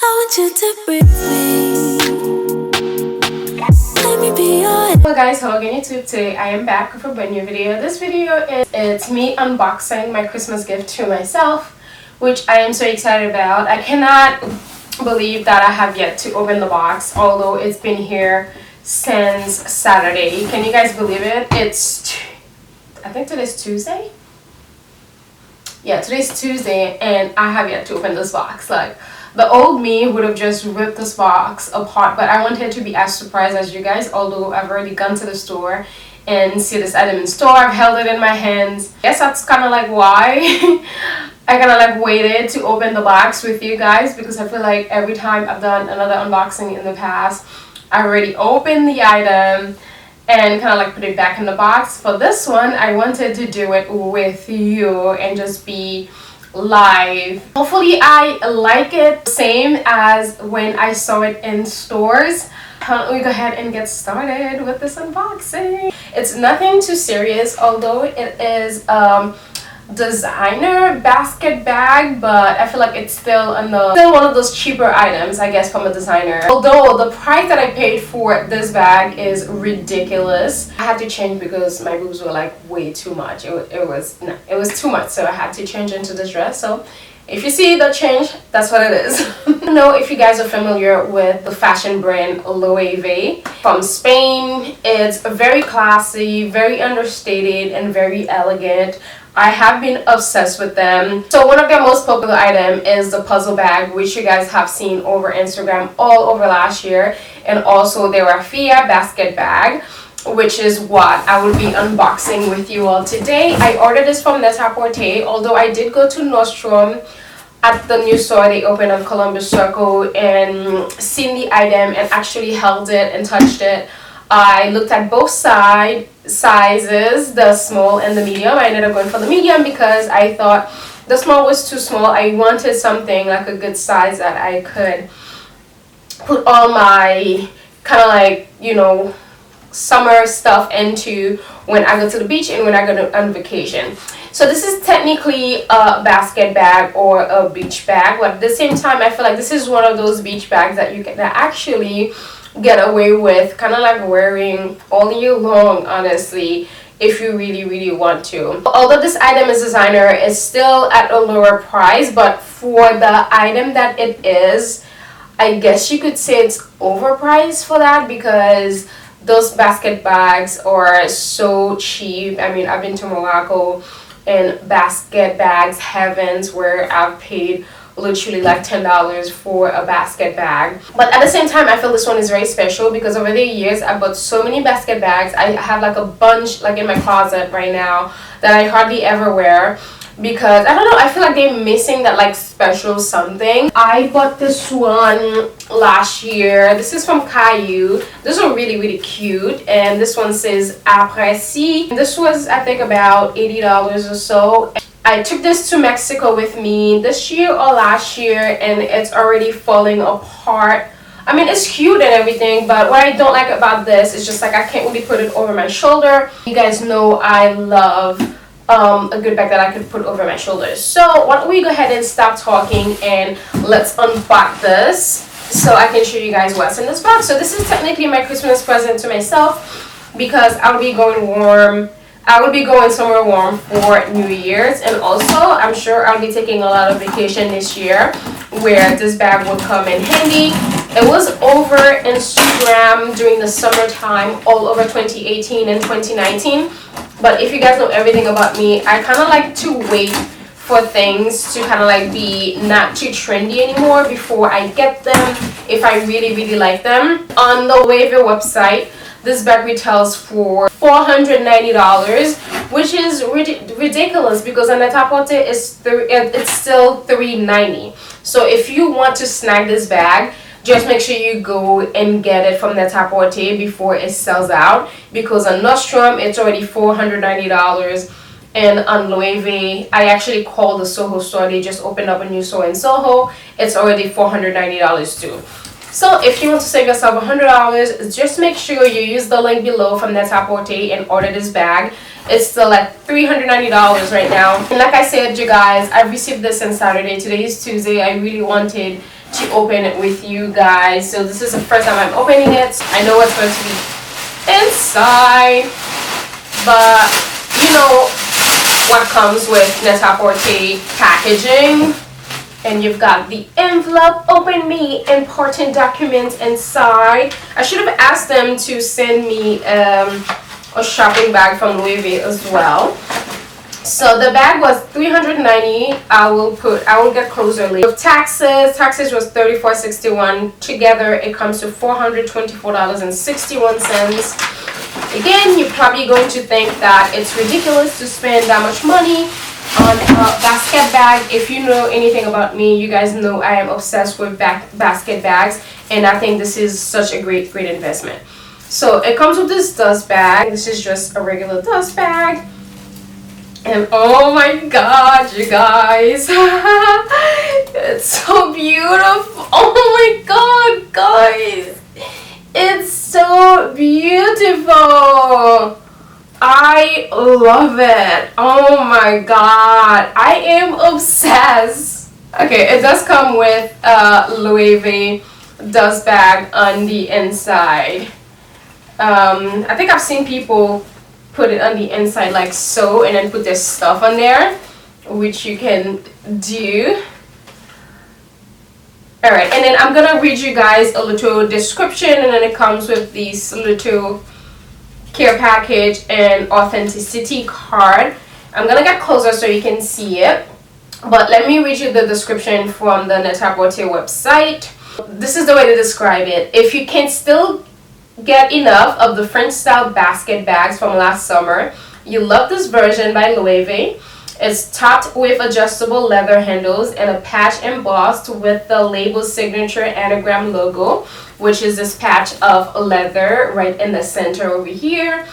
want you to breathe me. Let me be your... Hello guys, hello again YouTube. Today I am back with a brand new video. This video it's me unboxing my Christmas gift to myself, which I am so excited about. I cannot believe that I have yet to open the box, although it's been here since Saturday. Can you guys believe it? I think today's Tuesday. Yeah, today's Tuesday and I have yet to open this box. Like, the old me would have just ripped this box apart, but I wanted to be as surprised as you guys, although I've already gone to the store and see this item in store. I've held it in my hands. I guess that's kind of like why I kind of like waited to open the box with you guys, because I feel like every time I've done another unboxing in the past, I already opened the item and kind of like put it back in the box. For this one, I wanted to do it with you and just be live. Hopefully I like it same as when I saw it in stores. Why don't we go ahead and get started with this unboxing. It's nothing too serious, although it is designer basket bag, but I feel like it's still one of those cheaper items, I guess, from a designer. Although the price that I paid for this bag is ridiculous. I had to change because my boobs were like way too much. It was too much, so I had to change into this dress. So if you see the change, that's what it is. I don't know if you guys are familiar with the fashion brand Loewe from Spain. It's very classy, very understated, and very elegant. I have been obsessed with them. So one of their most popular item is the puzzle bag, which you guys have seen over Instagram all over last year, and also their raffia basket bag, which is what I will be unboxing with you all today. I ordered this from Net-a-Porter, although I did go to Nordstrom at the new store they opened on Columbus Circle and seen the item and actually held it and touched it. I looked at both sizes, the small and the medium. I ended up going for the medium because I thought the small was too small. I wanted something like a good size that I could put all my kind of like, you know, summer stuff into when I go to the beach and when I go on vacation. So this is technically a basket bag or a beach bag, but at the same time I feel like this is one of those beach bags that you can actually get away with kind of like wearing all year long, honestly, if you really want to. Although this item is designer, it's still at a lower price, but for the item that it is, I guess you could say it's overpriced for that, because those basket bags are so cheap. I mean, I've been to Morocco and basket bags heavens where I've paid literally like $10 for a basket bag. But at the same time, I feel this one is very special because over the years I bought so many basket bags. I have like a bunch like in my closet right now that I hardly ever wear, because I don't know, I feel like they're missing that like special something. I bought this one last year. This is from Caillou. This one really cute, and this one says Apprécie. This was I think about $80 or so. I took this to Mexico with me this year or last year, and it's already falling apart. I mean, it's cute and everything, but what I don't like about this is just like I can't really put it over my shoulder. You guys know I love a good bag that I could put over my shoulders. So why don't we go ahead and stop talking and let's unbox this so I can show you guys what's in this box. So this is technically my Christmas present to myself, because I'll be going warm. I will be going somewhere warm for New Year's, and also I'm sure I'll be taking a lot of vacation this year where this bag will come in handy. It was over Instagram during the summertime all over 2018 and 2019, but if you guys know everything about me, I kind of like to wait for things to kind of like be not too trendy anymore before I get them if I really like them. On the Loewe website, this bag retails for $490, which is ridiculous because on Net-a-Porter it's still $390. So if you want to snag this bag, just make sure you go and get it from Net-a-Porter before it sells out, because on Nordstrom it's already $490, and on Loewe, I actually called the Soho store. They just opened up a new store in Soho. It's already $490 too. So if you want to save yourself $100, just make sure you use the link below from Net-a-Porter and order this bag. It's still at $390 right now. And like I said, you guys, I received this on Saturday. Today is Tuesday. I really wanted to open it with you guys. So this is the first time I'm opening it. I know what's going to be inside, but you know what comes with Net-a-Porter packaging. And you've got the envelope. Open me, important documents inside. I should have asked them to send me a shopping bag from Loewe as well. So the bag was $390. I will get closer later. With taxes was $34.61. Together it comes to $424.61. Again, you're probably going to think that it's ridiculous to spend that much money on a basket bag. If you know anything about me, you guys know I am obsessed with basket bags, and I think this is such a great investment. So it comes with this dust bag. This is just a regular dust bag. And oh my god, you guys, it's so beautiful. Oh my god, guys, it's so beautiful. I love it. Oh my god, I am obsessed. Okay, it does come with a Loewe dust bag on the inside. I think I've seen people put it on the inside like so and then put their stuff on there, which you can do. Alright, and then I'm gonna read you guys a little description, and then it comes with this little care package and authenticity card. I'm gonna get closer so you can see it, but let me read you the description from the Net-a-Porter website. This is the way to describe it. If you can still get enough of the French style basket bags from last summer, you love this version by Loewe. It's topped with adjustable leather handles and a patch embossed with the label's signature anagram logo, which is this patch of leather right in the center over here.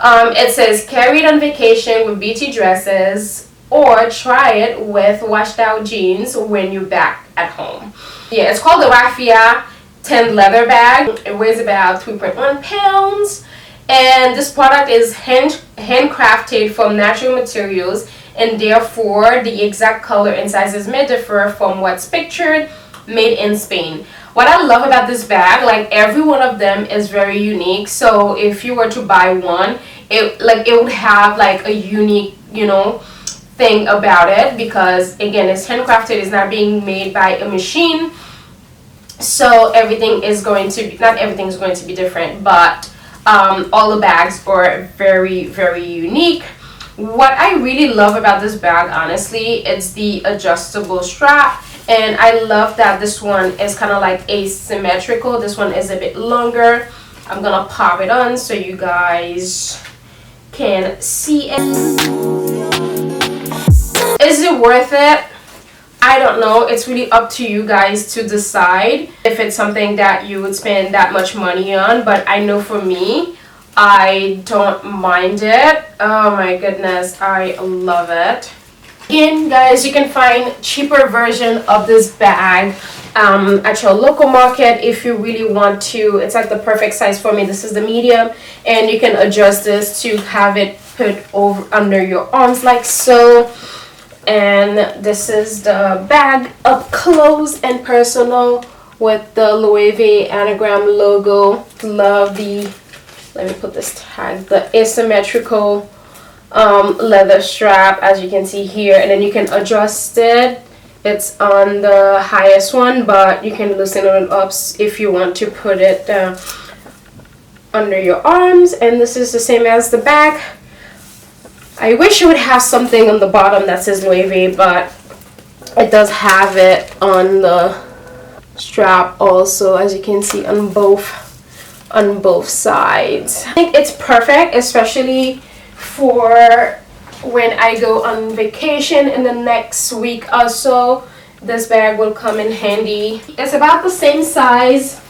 It says carried on vacation with BT dresses, or try it with washed out jeans when you're back at home. Yeah, it's called the Raffia 10 leather bag. It weighs about 3.1 pounds, and this product is handcrafted from natural materials, and therefore the exact color and sizes may differ from what's pictured. Made in Spain. What I love about this bag, like every one of them is very unique. So if you were to buy one, it would have like a unique, you know, thing about it, because again, it's handcrafted. It's not being made by a machine. So everything is going to be, not everything is going to be different, but all the bags are very unique. What I really love about this bag, honestly, it's the adjustable strap, and I love that this one is kind of like asymmetrical. This one is a bit longer. I'm gonna pop it on so you guys can see it. Is it worth it? I don't know. It's really up to you guys to decide if it's something that you would spend that much money on, but I know for me, I don't mind it. Oh my goodness, I love it. Again, guys, you can find cheaper version of this bag at your local market if you really want to. It's like the perfect size for me. This is the medium, and you can adjust this to have it put over under your arms like so. And this is the bag up close and personal with the Loewe anagram logo. Love the, let me put this tag, the asymmetrical leather strap, as you can see here, and then you can adjust it. It's on the highest one, but you can loosen it up if you want to put it under your arms. And this is the same as the back. I wish it would have something on the bottom that says Loewe, but it does have it on the strap also, as you can see on both sides. I think it's perfect, especially for when I go on vacation in the next week or so. This bag will come in handy. It's about the same size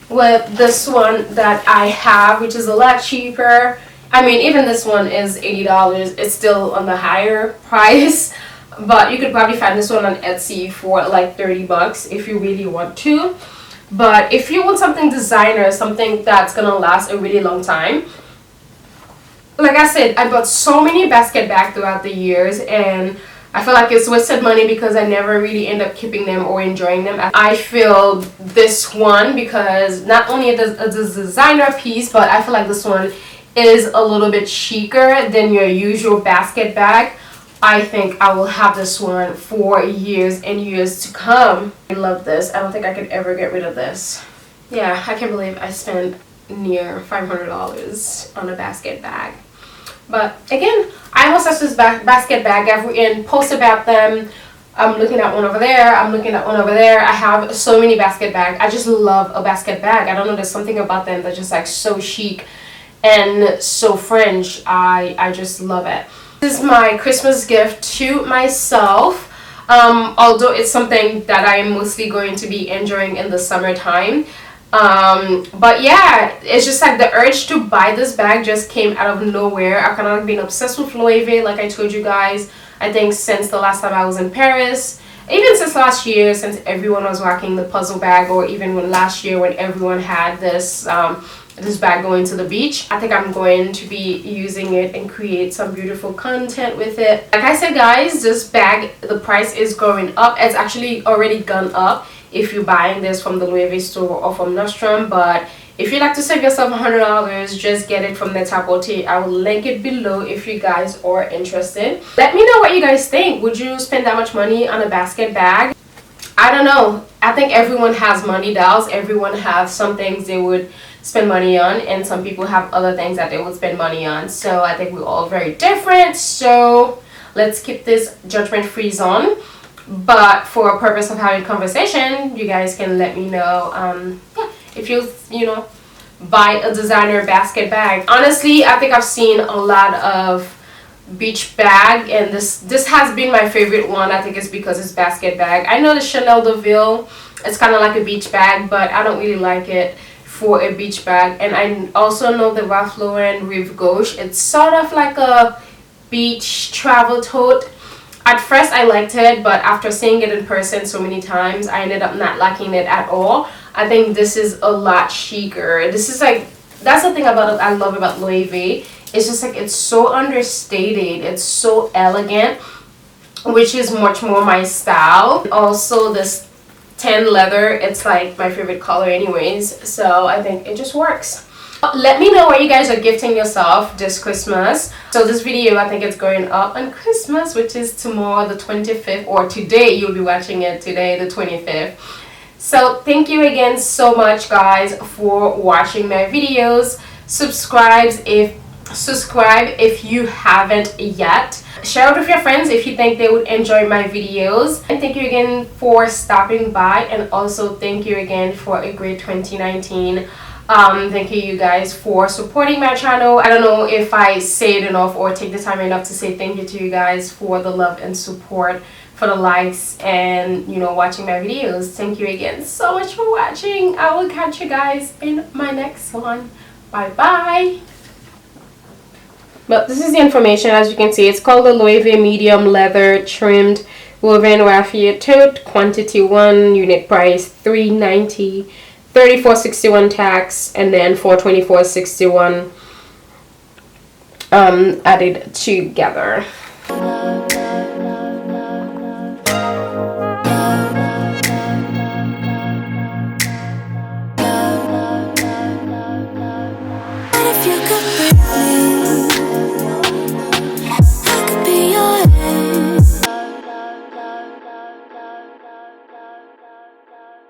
with this one that I have, which is a lot cheaper. I mean, even this one is $80. It's still on the higher price, but you could probably find this one on Etsy for like 30 bucks if you really want to. But if you want something designer, something that's gonna last a really long time, like I said, I bought so many basket bags throughout the years, and I feel like it's wasted money because I never really end up keeping them or enjoying them. I feel this one, because not only is it a designer piece, but I feel like this one is a little bit chicer than your usual basket bag. I think I will have this one for years and years to come. I love this. I don't think I could ever get rid of this. Yeah, I can't believe I spent near $500 on a basket bag. But again, I have such this basket bag. I've written posts about them. I'm looking at one over there. I'm looking at one over there. I have so many basket bags. I just love a basket bag. I don't know, there's something about them that's just like so chic and so French. I just love it. This is my Christmas gift to myself. Although it's something that I am mostly going to be enjoying in the summertime. But yeah, it's just like the urge to buy this bag just came out of nowhere. I've kind of been obsessed with Loewe, like I told you guys, I think since the last time I was in Paris, even since last year, since everyone was rocking the puzzle bag, or even when last year when everyone had this this bag going to the beach. I think I'm going to be using it and create some beautiful content with it. Like I said guys, this bag, the price is going up. It's actually already gone up if you're buying this from the Loewe store or from Nordstrom, but if you'd like to save yourself $100, just get it from the Tote. I will link it below if you guys are interested. Let me know what you guys think. Would you spend that much money on a basket bag? I don't know. I think everyone has money dolls. Everyone has some things they would spend money on, and some people have other things that they would spend money on. So I think we're all very different. So let's keep this judgment-free zone. But for a purpose of having conversation, you guys can let me know yeah, if you know, buy a designer basket bag. Honestly, I think I've seen a lot of beach bag, and this has been my favorite one. I think it's because it's basket bag. I know the Chanel de Ville, it's kind of like a beach bag, but I don't really like it for a beach bag. And I also know the Ralph Lauren Rive Gauche, it's sort of like a beach travel tote. At first I liked it, but after seeing it in person so many times, I ended up not liking it at all. I think this is a lot chicer. This is like, that's the thing about it I love about Loewe. It's just like, it's so understated, it's so elegant, which is much more my style. Also this tan leather, it's like my favorite color anyways, so I think it just works. Let me know what you guys are gifting yourself this Christmas. So this video, I think it's going up on Christmas, which is tomorrow the 25th, or today, you'll be watching it today the 25th. So thank you again so much guys for watching my videos. Subscribe if you haven't yet. Share it with your friends if you think they would enjoy my videos. And thank you again for stopping by, and also thank you again for a great 2019. Thank you guys for supporting my channel. I don't know if I say it enough or take the time enough to say thank you to you guys for the love and support, for the likes, and you know, watching my videos. Thank you again so much for watching. I will catch you guys in my next one. Bye bye. But this is the information. As you can see, it's called the Loewe medium leather trimmed woven raffia tote, quantity 1, unit price $3.90, $34.61 tax, and then $424.61 added together.